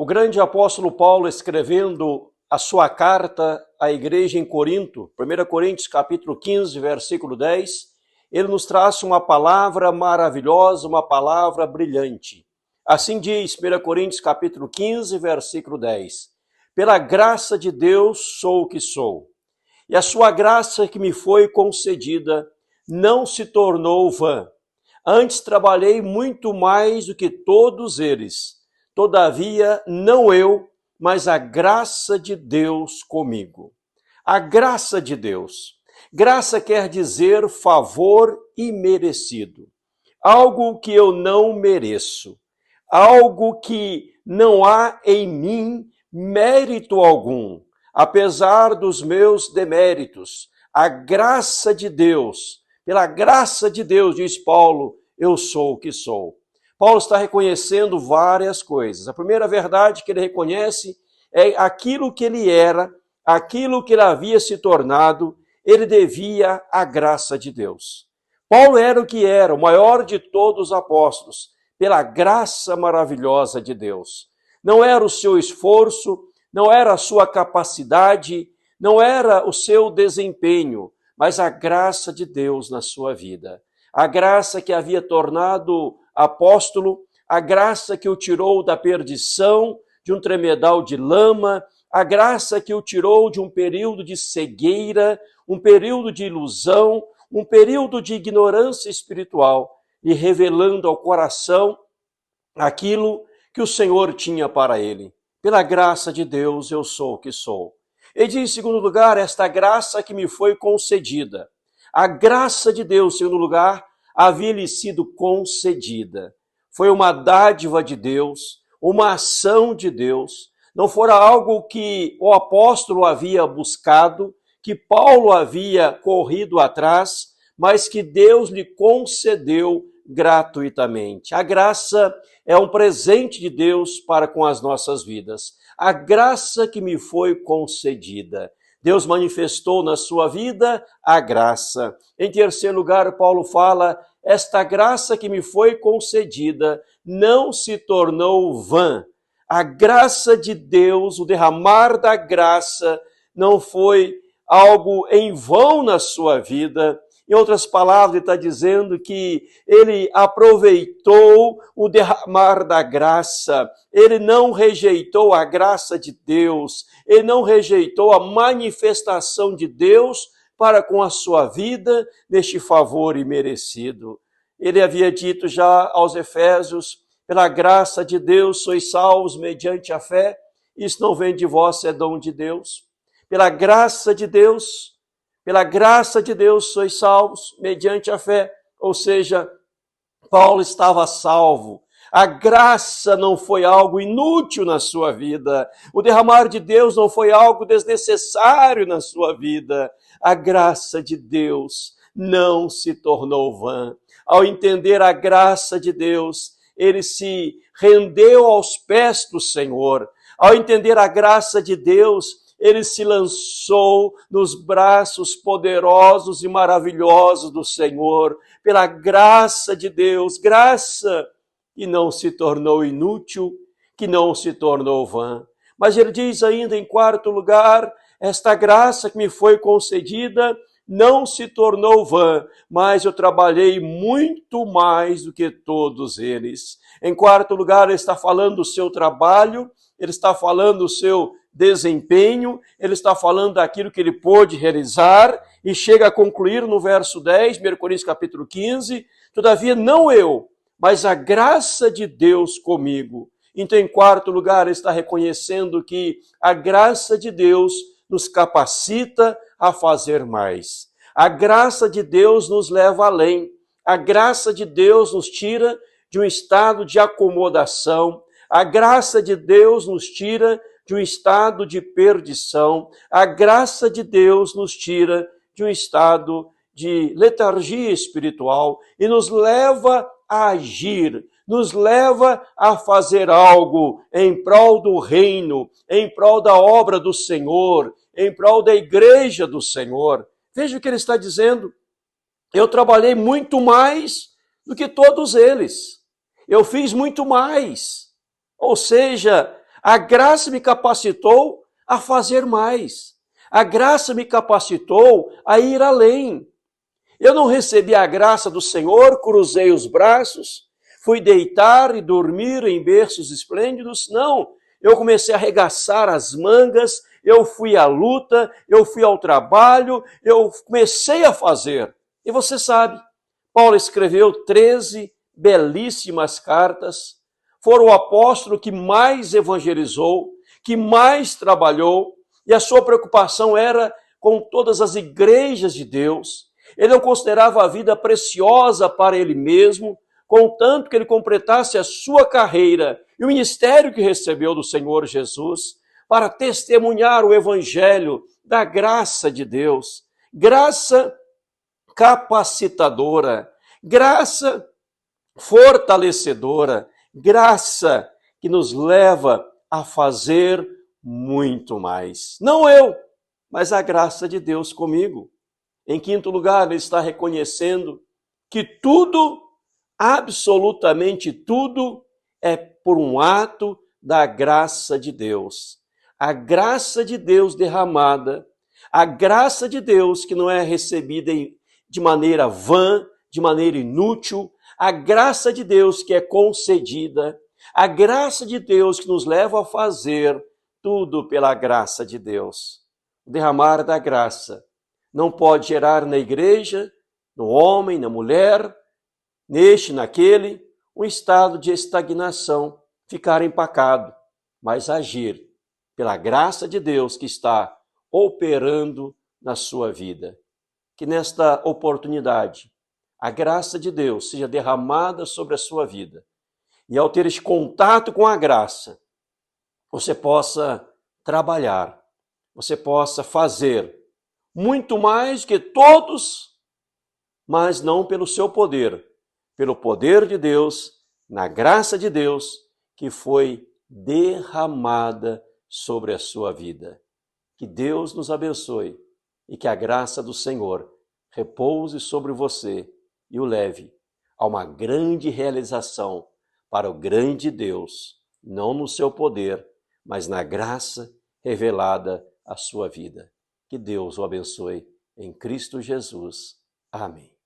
grande apóstolo Paulo, escrevendo a sua carta à igreja em Corinto, 1 Coríntios capítulo 15, versículo 10, ele nos traz uma palavra maravilhosa, uma palavra brilhante. Assim diz 1 Coríntios capítulo 15, versículo 10. Pela graça de Deus sou o que sou, e a sua graça que me foi concedida não se tornou vã. Antes trabalhei muito mais do que todos eles. Todavia, não eu, mas a graça de Deus comigo. A graça de Deus. Graça quer dizer favor imerecido. Algo que eu não mereço. Algo que não há em mim mérito algum, apesar dos meus deméritos. A graça de Deus, pela graça de Deus, diz Paulo, eu sou o que sou. Paulo está reconhecendo várias coisas. A primeira verdade que ele reconhece é aquilo que ele era, aquilo que ele havia se tornado, ele devia à graça de Deus. Paulo era o que era, o maior de todos os apóstolos, pela graça maravilhosa de Deus. Não era o seu esforço, não era a sua capacidade, não era o seu desempenho, mas a graça de Deus na sua vida. A graça que havia tornado apóstolo, a graça que o tirou da perdição, de um tremedal de lama, a graça que o tirou de um período de cegueira, um período de ilusão, um período de ignorância espiritual, e revelando ao coração aquilo que o Senhor tinha para ele. Pela graça de Deus eu sou o que sou. Ele diz, em segundo lugar, esta graça que me foi concedida. A graça de Deus, em segundo lugar, havia-lhe sido concedida. Foi uma dádiva de Deus, uma ação de Deus. Não fora algo que o apóstolo havia buscado, que Paulo havia corrido atrás, mas que Deus lhe concedeu gratuitamente. A graça é um presente de Deus para com as nossas vidas. A graça que me foi concedida. Deus manifestou na sua vida a graça. Em terceiro lugar, Paulo fala, esta graça que me foi concedida não se tornou vã. A graça de Deus, o derramar da graça, não foi algo em vão na sua vida. Em outras palavras, ele está dizendo que ele aproveitou o derramar da graça, ele não rejeitou a graça de Deus, ele não rejeitou a manifestação de Deus para com a sua vida neste favor imerecido. Ele havia dito já aos Efésios, pela graça de Deus sois salvos mediante a fé, isso não vem de vós, é dom de Deus. Pela graça de Deus sois salvos mediante a fé. Ou seja, Paulo estava salvo. A graça não foi algo inútil na sua vida. O derramar de Deus não foi algo desnecessário na sua vida. A graça de Deus não se tornou vã. Ao entender a graça de Deus, ele se rendeu aos pés do Senhor. Ao entender a graça de Deus, ele se lançou nos braços poderosos e maravilhosos do Senhor, pela graça de Deus, graça que não se tornou inútil, que não se tornou vã. Mas ele diz ainda em quarto lugar, esta graça que me foi concedida não se tornou vã, mas eu trabalhei muito mais do que todos eles. Em quarto lugar, ele está falando do seu trabalho, ele está falando do seu desempenho, ele está falando daquilo que ele pôde realizar e chega a concluir no verso 10, 1 Coríntios capítulo 15, todavia não eu, mas a graça de Deus comigo. Então, em quarto lugar, ele está reconhecendo que a graça de Deus nos capacita a fazer mais. A graça de Deus nos leva além. A graça de Deus nos tira de um estado de acomodação. A graça de Deus nos tira de um estado de perdição. A graça de Deus nos tira de um estado de letargia espiritual e nos leva a agir, nos leva a fazer algo em prol do reino, em prol da obra do Senhor, em prol da igreja do Senhor. Veja o que ele está dizendo. Eu trabalhei muito mais do que todos eles. Eu fiz muito mais. Ou seja, A graça me capacitou a fazer mais. A graça me capacitou a ir além. Eu não recebi a graça do Senhor, cruzei os braços, fui deitar e dormir em berços esplêndidos. Não, eu comecei a arregaçar as mangas, eu fui à luta, eu fui ao trabalho, eu comecei a fazer. E você sabe, Paulo escreveu 13 belíssimas cartas, foi o apóstolo que mais evangelizou, que mais trabalhou, e a sua preocupação era com todas as igrejas de Deus. Ele não considerava a vida preciosa para ele mesmo, contanto que ele completasse a sua carreira e o ministério que recebeu do Senhor Jesus, para testemunhar o evangelho da graça de Deus, graça capacitadora, graça fortalecedora, graça que nos leva a fazer muito mais. Não eu, mas a graça de Deus comigo. Em quinto lugar, ele está reconhecendo que tudo, absolutamente tudo, é por um ato da graça de Deus. A graça de Deus derramada, a graça de Deus que não é recebida de maneira vã, de maneira inútil, a graça de Deus que é concedida, a graça de Deus que nos leva a fazer tudo pela graça de Deus. O derramar da graça não pode gerar na igreja, no homem, na mulher, neste, naquele, um estado de estagnação, ficar empacado, mas agir pela graça de Deus que está operando na sua vida. Que nesta oportunidade, a graça de Deus seja derramada sobre a sua vida. E ao ter esse contato com a graça, você possa trabalhar, você possa fazer muito mais que todos, mas não pelo seu poder, pelo poder de Deus, na graça de Deus, que foi derramada sobre a sua vida. Que Deus nos abençoe e que a graça do Senhor repouse sobre você e o leve a uma grande realização para o grande Deus, não no seu poder, mas na graça revelada à sua vida. Que Deus o abençoe em Cristo Jesus. Amém.